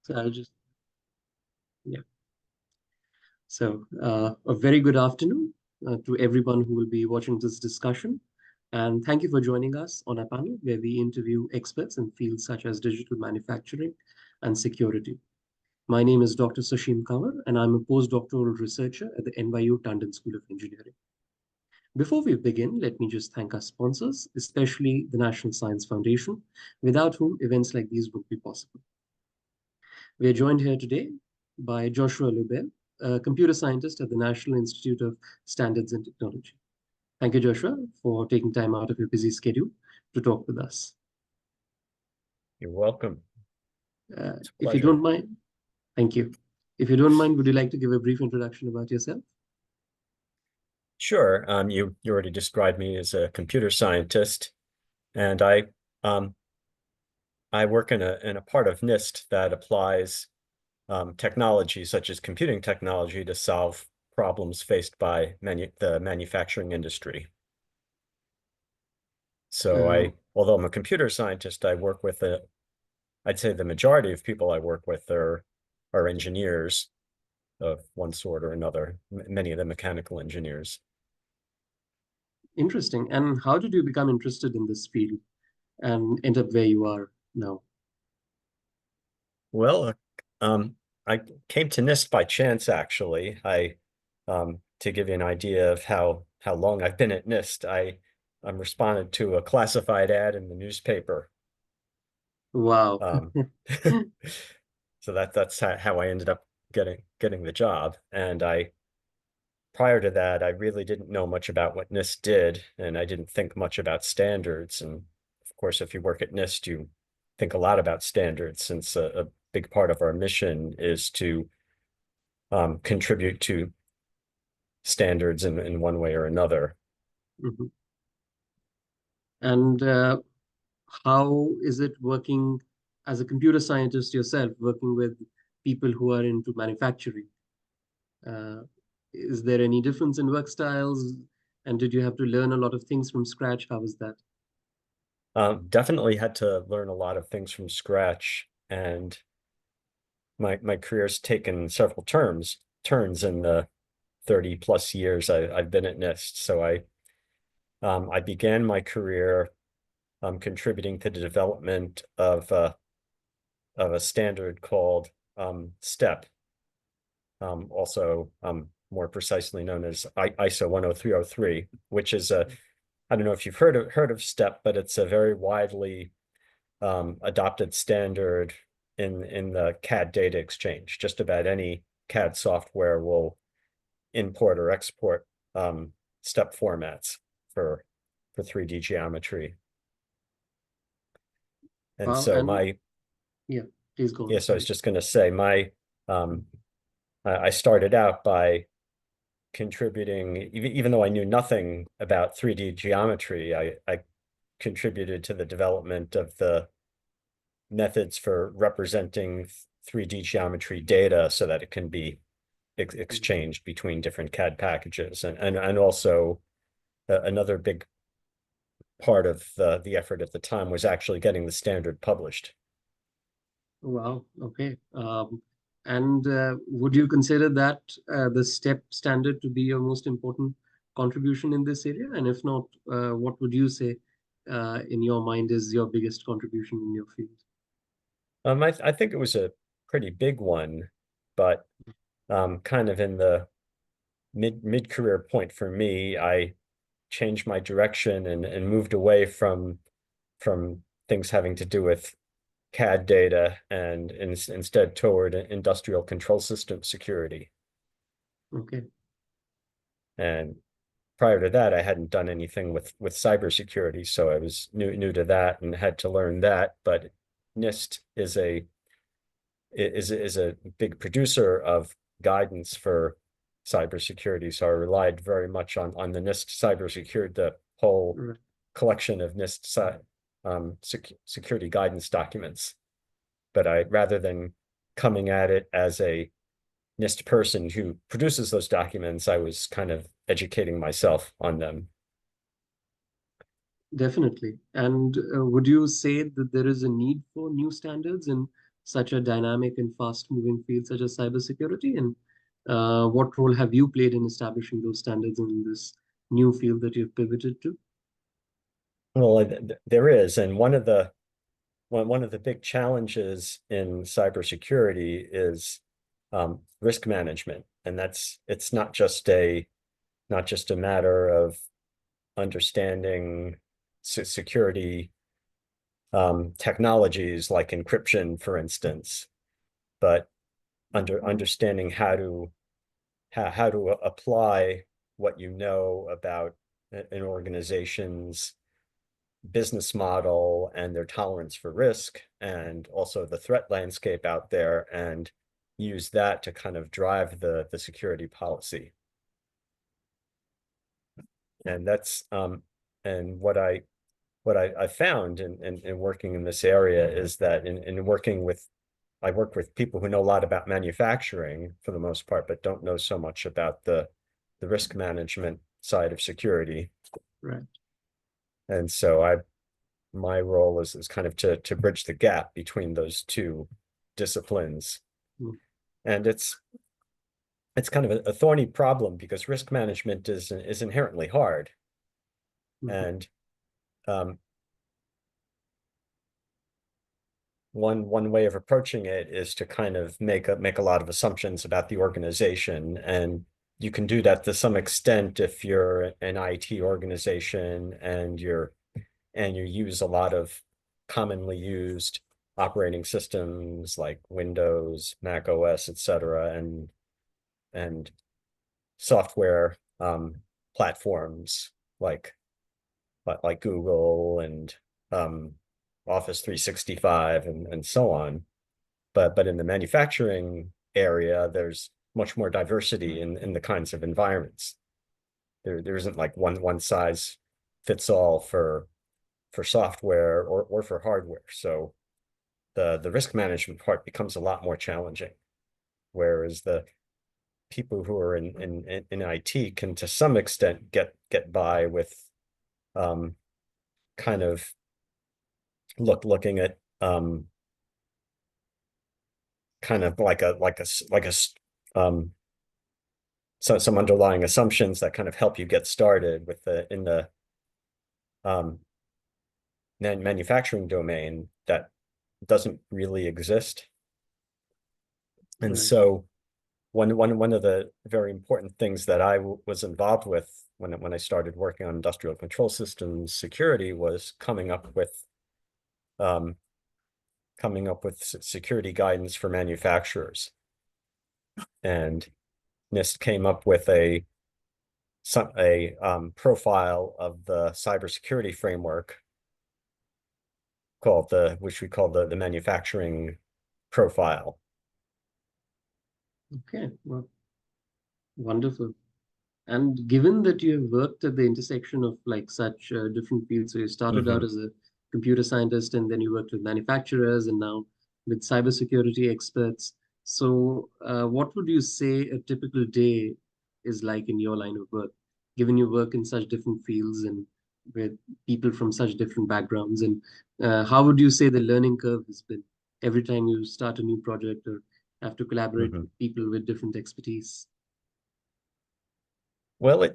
So I'll just, yeah. So a very good afternoon to everyone who will be watching this discussion. And thank you for joining us on our panel where we interview experts in fields such as digital manufacturing and security. My name is Dr. Susheem Kanwar, and I'm a postdoctoral researcher at the NYU Tandon School of Engineering. Before we begin, let me just thank our sponsors, especially the National Science Foundation, without whom events like these would be possible. We are joined here today by Joshua Lubell, a computer scientist at the National Institute of Standards and Technology. Thank you, Joshua, for taking time out of your busy schedule to talk with us. You're welcome. If you don't mind, thank you. If you don't mind, would you like to give a brief introduction about yourself? Sure. You already described me as a computer scientist, and I work in a part of NIST that applies technology such as computing technology to solve problems faced by the manufacturing industry. So although I'm a computer scientist, I work with I'd say the majority of people I work with are engineers of one sort or another, many of them mechanical engineers. Interesting. And how did you become interested in this field and end up where you are now? Well, I came to NIST by chance, actually. To give you an idea of how long I've been at NIST, I responded to a classified ad in the newspaper. Wow. So that's how I ended up getting the job. And prior to that, I really didn't know much about what NIST did, and I didn't think much about standards. And of course, if you work at NIST, you think a lot about standards, since a big part of our mission is to contribute to standards in one way or another. Mm-hmm. And how is it working as a computer scientist yourself, working with people who are into manufacturing? Is there any difference in work styles? And did you have to learn a lot of things from scratch? How was that? Definitely had to learn a lot of things from scratch, and my career's taken several turns in the 30 plus years I've been at NIST. So I began my career contributing to the development of a standard called STEP, also more precisely known as ISO 10303, which is I don't know if you've heard of STEP, but it's a very widely adopted standard in the CAD data exchange. Just about any CAD software will import or export STEP formats for 3D geometry. And so yeah, please go on. Yes, I was just going to say I started out by contributing, even though I knew nothing about 3D geometry, I contributed to the development of the methods for representing 3D geometry data so that it can be exchanged between different CAD packages. And also another big part of the effort at the time was actually getting the standard published. Wow. Okay. And would you consider that the STEP standard to be your most important contribution in this area? And if not, what would you say in your mind is your biggest contribution in your field? I think it was a pretty big one, but kind of in the mid-career point for me, I changed my direction and moved away from things having to do with CAD data and instead toward industrial control system security. Okay. And prior to that, I hadn't done anything with cybersecurity, so I was new to that and had to learn that. But NIST is a big producer of guidance for cybersecurity, so I relied very much on the NIST cybersecurity, the whole collection of NIST security guidance documents. But rather than coming at it as a NIST person who produces those documents, I was kind of educating myself on them. Definitely. And would you say that there is a need for new standards in such a dynamic and fast-moving field such as cybersecurity? And what role have you played in establishing those standards in this new field that you've pivoted to? Well, there is, and one of the big challenges in cybersecurity is risk management, and it's not just a matter of understanding security technologies like encryption, for instance, but understanding how to apply what you know about an organization's business model and their tolerance for risk, and also the threat landscape out there, and use that to kind of drive the security policy. And that's and what I found in working in this area is that in working with, I work with people who know a lot about manufacturing for the most part, but don't know so much about the risk management side of security. Right. And so my role is kind of to bridge the gap between those two disciplines. Mm. And it's kind of a thorny problem because risk management is inherently hard. Mhm. And one way of approaching it is to kind of make a lot of assumptions about the organization, and you can do that to some extent if you're an IT organization and you use a lot of commonly used operating systems like Windows, Mac OS, etc., and software platforms like Google and Office 365 and so on. But in the manufacturing area, there's much more diversity in the kinds of environments. There isn't like one size fits all for software or for hardware. So the risk management part becomes a lot more challenging. Whereas the people who are in IT can to some extent get by with kind of looking at kind of like a so some underlying assumptions that kind of help you get started with in the manufacturing domain that doesn't really exist. And Right. so one of the very important things that I was involved with when I started working on industrial control systems security was coming up with security guidance for manufacturers. And NIST came up with a profile of the cybersecurity framework which we call the manufacturing profile. Okay. Well, wonderful. And given that you have worked at the intersection of like such different fields, so you started out Mm-hmm. as a computer scientist and then you worked with manufacturers and now with cybersecurity experts. So, what would you say a typical day is like in your line of work, given you work in such different fields and with people from such different backgrounds? And how would you say the learning curve has been every time you start a new project or have to collaborate Mm-hmm. with people with different expertise? Well,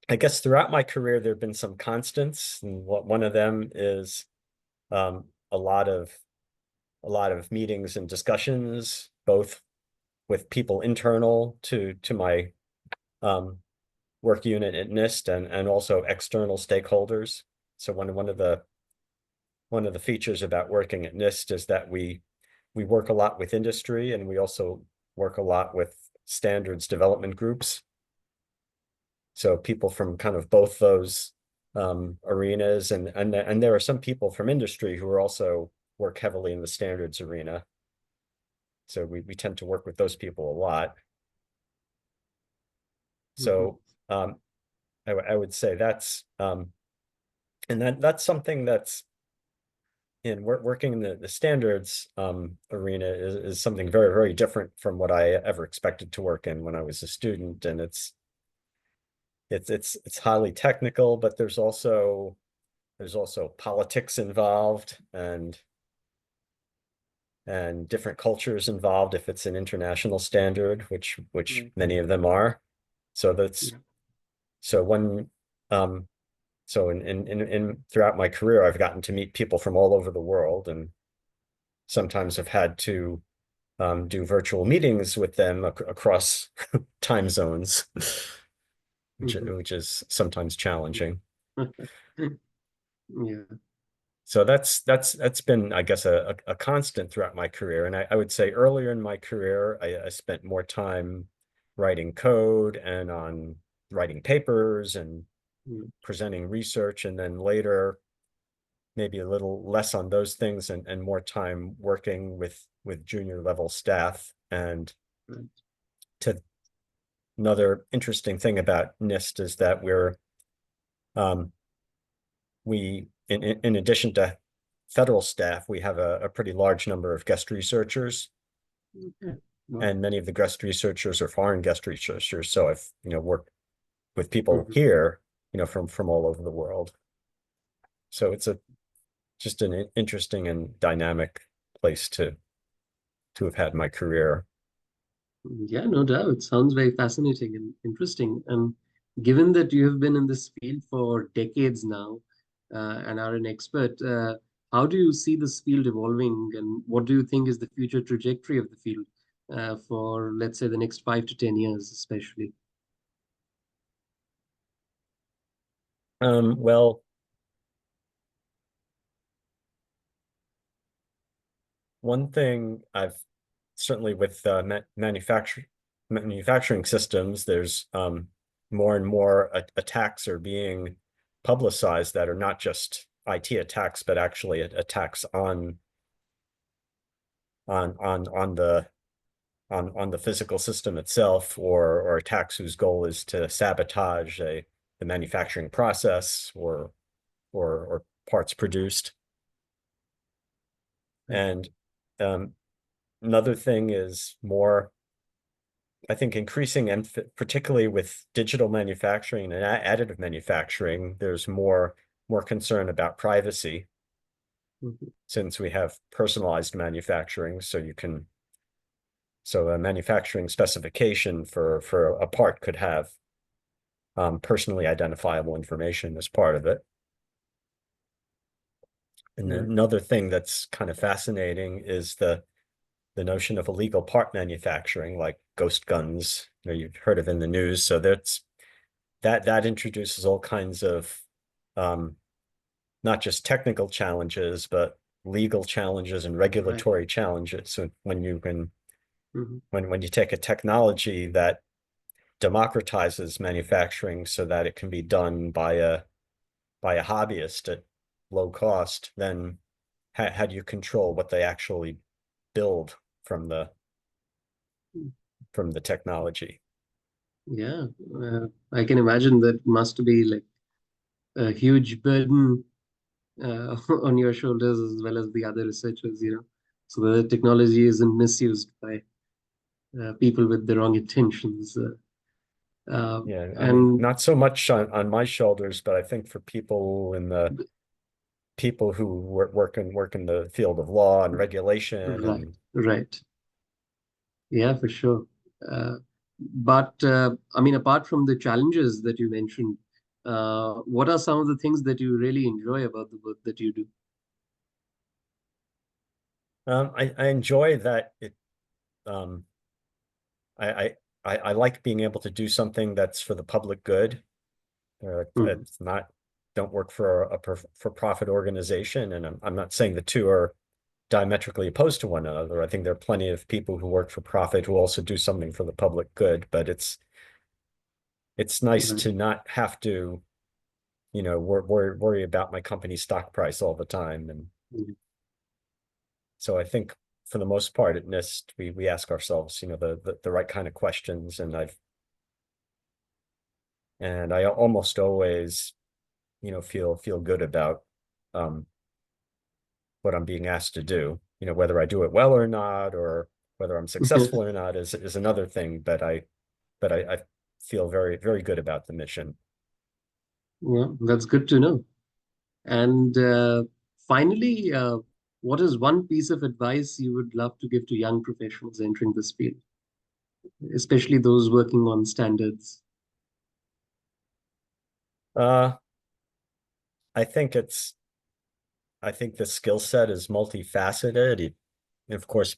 I guess throughout my career, there have been some constants, and one of them is a lot of meetings and discussions, both with people internal to my work unit at NIST and also external stakeholders. So one of the features about working at NIST is that we work a lot with industry, and we also work a lot with standards development groups. So people from kind of both those arenas, and there are some people from industry who are also work heavily in the standards arena. So we tend to work with those people a lot. Mhm. So I would say that's and that's something that's in working in the standards arena is something very, very different from what I ever expected to work in when I was a student. And it's highly technical, but there's also politics involved, and and different cultures involved if it's an international standard, which Right. many of them are. So that's Yeah. so one so in throughout my career, I've gotten to meet people from all over the world, and sometimes have had to do virtual meetings with them across time zones, Mhm. which is sometimes challenging. Yeah. So that's been, I guess, a constant throughout my career. And I would say earlier in my career, I spent more time writing code and on writing papers and Mm. presenting research. And then later, maybe a little less on those things and more time working with junior level staff. And Right. to another interesting thing about NIST is that um, in addition to federal staff, we have a pretty large number of guest researchers, Okay. Wow. and many of the guest researchers are foreign guest researchers. So I've, worked with people Mhm. here, from all over the world. So it's just an interesting and dynamic place to have had my career. Yeah, no doubt. Sounds very fascinating and interesting. And given that you have been in this field for decades now, and are an expert, how do you see this field evolving, and what do you think is the future trajectory of the field, for, let's say, the next 5 to 10 years, especially? Well, one thing I've certainly with manufacturing systems, there's more and more attacks are being publicized that are not just IT attacks, but actually attacks on the physical system itself, or attacks whose goal is to sabotage the manufacturing process or parts produced. Right. And another thing is more, I think, increasing, and particularly with digital manufacturing and additive manufacturing, there's more concern about privacy, Mhm. since we have personalized manufacturing. So a manufacturing specification for a part could have personally identifiable information as part of it. And then Right. another thing that's kind of fascinating is the notion of illegal part manufacturing, like ghost guns, you've heard of in the news. So that introduces all kinds of um, not just technical challenges, but legal challenges and Right. regulatory challenges. So Mhm. when you take a technology that democratizes manufacturing so that it can be done by a hobbyist at low cost, then how do you control what they actually build from the technology? Yeah, I can imagine that must be like a huge burden, on your shoulders, as well as the other researchers, so the technology isn't misused by people with the wrong intentions. Yeah, I mean, And not so much on my shoulders, but I think for people who work in the field of law and regulation right, and right. Yeah, for sure. Uh, but I mean, apart from the challenges that you mentioned, what are some of the things that you really enjoy about the work that you do? I enjoy that um I, I like being able to do something that's for the public good. Mhm. It's not, don't work for a for-profit organization, and I'm not saying the two are diametrically opposed to one another. I think there are plenty of people who work for profit who also do something for the public good, but it's nice Right. to not have to, worry about my company's stock price all the time. And Mhm. so I think for the most part at NIST, we ask ourselves, the right kind of questions, and I almost always, feel good about um, what I'm being asked to do. Whether I do it well or not, or whether I'm successful or not is another thing. But I feel very, very good about the mission. Well, that's good to know. And finally, what is one piece of advice you would love to give to young professionals entering this field, especially those working on standards? Uh, I think I think the skill set is multifaceted. Of course,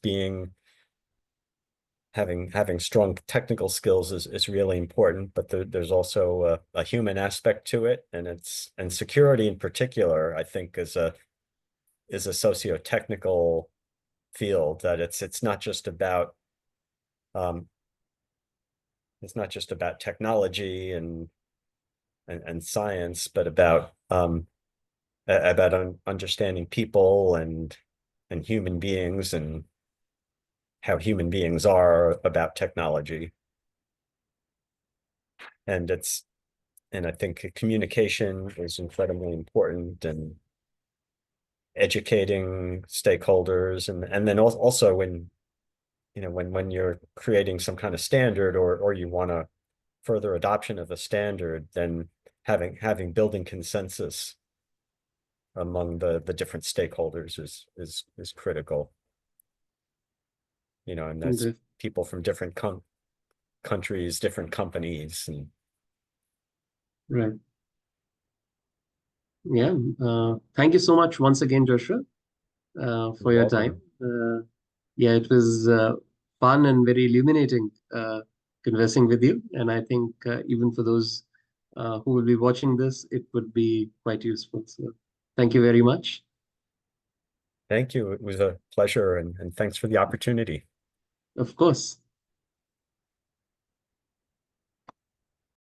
having strong technical skills is really important, but there's also a human aspect to it, and security in particular, I think, is a socio-technical field that um, it's not just about technology and science, but about understanding people and human beings and how human beings are about technology. And I think communication is incredibly important, and educating stakeholders, and then also when you're creating some kind of standard, or you want to further adoption of a standard, then having building consensus among the different stakeholders is critical. And that's The- people from different countries, different companies, and Right. Yeah. Thank you so much once again, Joshua, you're for your time. welcome. Yeah, it was fun and very illuminating conversing with you. And I think even for those who will be watching this, it would be quite useful. So thank you very much. Thank you. It was a pleasure, and thanks for the opportunity. Of course.